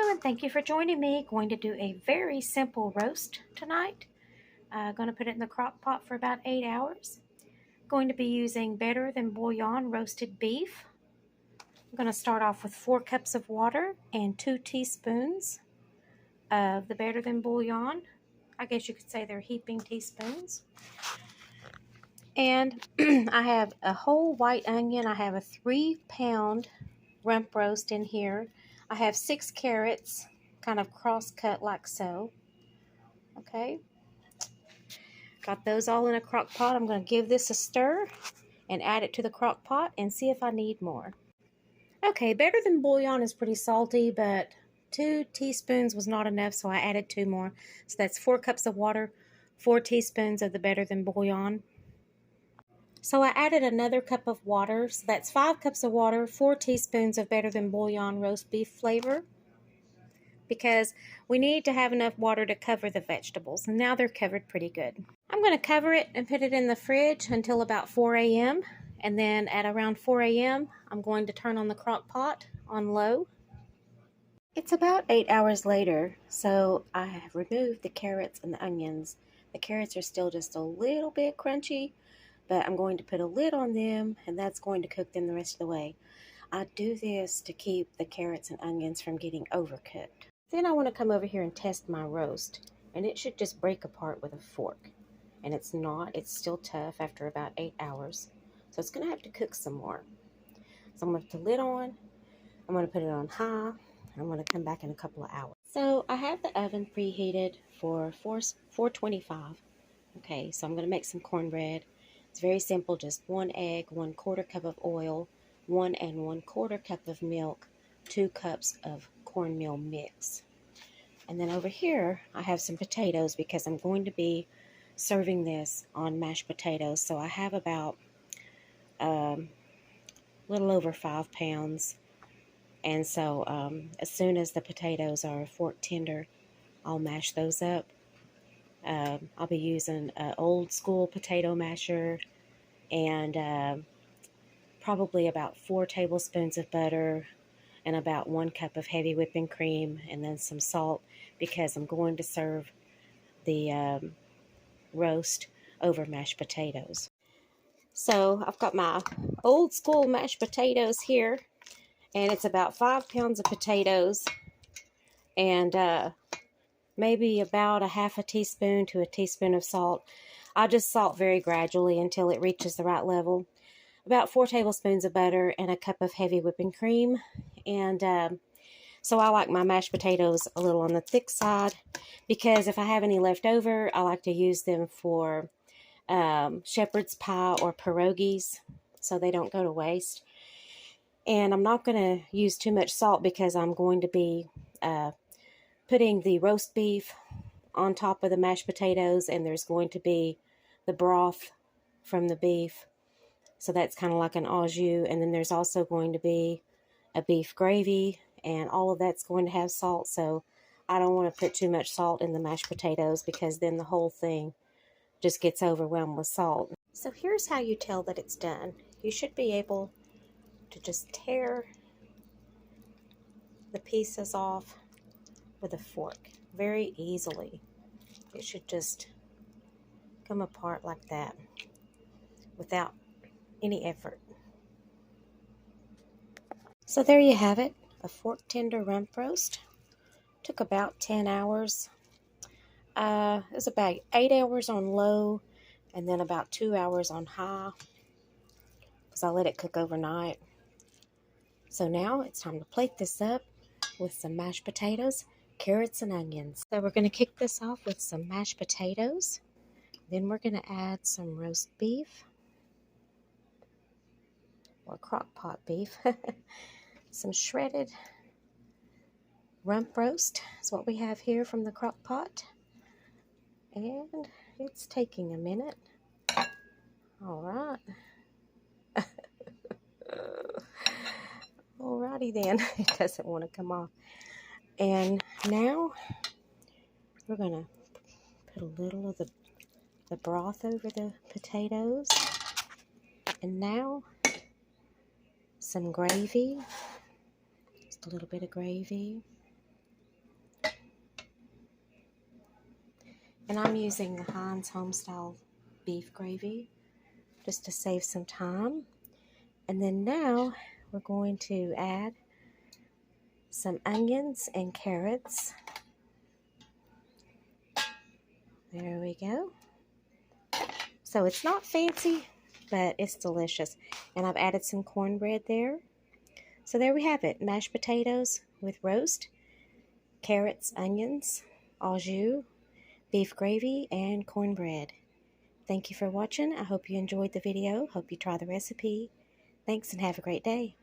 Hello and thank you for joining me. Going to do a very simple roast tonight. Going to put it in the crock pot for about 8 hours. Going to be using Better Than Bouillon roasted beef. I'm going to start off with 4 cups of water and 2 teaspoons of the Better Than Bouillon. I guess you could say they're heaping teaspoons. And I have a whole white onion. I have a 3-pound rump roast in here. I have 6 carrots, kind of cross-cut like so. Okay. Got those all in a crock pot. I'm going to give this a stir and add it to the crock pot and see if I need more. Okay, Better Than Bouillon is pretty salty, but 2 teaspoons was not enough, so I added 2 more. So that's 4 cups of water, 4 teaspoons of the Better Than Bouillon. So I added another cup of water, so that's 5 cups of water, 4 teaspoons of Better Than Bouillon roast beef flavor, because we need to have enough water to cover the vegetables, and now they're covered pretty good. I'm going to cover it and put it in the fridge until about 4 a.m. and then at around 4 a.m. I'm going to turn on the crock pot on low. It's about 8 hours later, so I have removed the carrots and the onions. The carrots are still just a little bit crunchy, but I'm going to put a lid on them, and that's going to cook them the rest of the way. I do this to keep the carrots and onions from getting overcooked. Then I want to come over here and test my roast, and it should just break apart with a fork. And it's not, it's still tough after about 8 hours. So it's going to have to cook some more. So I'm going to put the lid on, I'm going to put it on high, and I'm going to come back in a couple of hours. So I have the oven preheated for 425. Okay, so I'm going to make some cornbread. It's very simple, just 1 egg, 1/4 cup of oil, 1 1/4 cup of milk, 2 cups of cornmeal mix. And then over here, I have some potatoes because I'm going to be serving this on mashed potatoes. So I have about a little over 5 pounds. And so as soon as the potatoes are fork tender, I'll mash those up. I'll be using an old school potato masher and probably about 4 tablespoons of butter and about 1 cup of heavy whipping cream and then some salt because I'm going to serve the roast over mashed potatoes. So I've got my old school mashed potatoes here, and it's about 5 pounds of potatoes and maybe about a half a teaspoon to a teaspoon of salt. I just salt very gradually until it reaches the right level. About 4 tablespoons of butter and a cup of heavy whipping cream. And so I like my mashed potatoes a little on the thick side because if I have any left over, I like to use them for shepherd's pie or pierogies so they don't go to waste. And I'm not going to use too much salt because I'm going to be putting the roast beef on top of the mashed potatoes, and there's going to be the broth from the beef. So that's kind of like an au jus, and then there's also going to be a beef gravy, and all of that's going to have salt, so I don't want to put too much salt in the mashed potatoes because then the whole thing just gets overwhelmed with salt. So here's how you tell that it's done. You should be able to just tear the pieces off with a fork very easily. It should just come apart like that without any effort. So there you have it, a fork tender rump roast. Took about 10 hours. It was about 8 hours on low and then about 2 hours on high because I let it cook overnight. So now it's time to plate this up with some mashed potatoes, carrots, and onions. So we're going to kick this off with some mashed potatoes. Then we're going to add some roast beef or crock pot beef. Some shredded rump roast is what we have here from the crock pot. And it's taking a minute. All right. Alrighty then. It doesn't want to come off. And now we're going to put a little of the broth over the potatoes. And now some gravy. Just a little bit of gravy. And I'm using the Heinz Homestyle beef gravy just to save some time. And then now we're going to add some onions and carrots. There we go. So it's not fancy, but it's delicious. And I've added some cornbread there. So there we have it, mashed potatoes with roast, carrots, onions, au jus, beef gravy, and cornbread. Thank you for watching. I hope you enjoyed the video. Hope you try the recipe. Thanks and have a great day.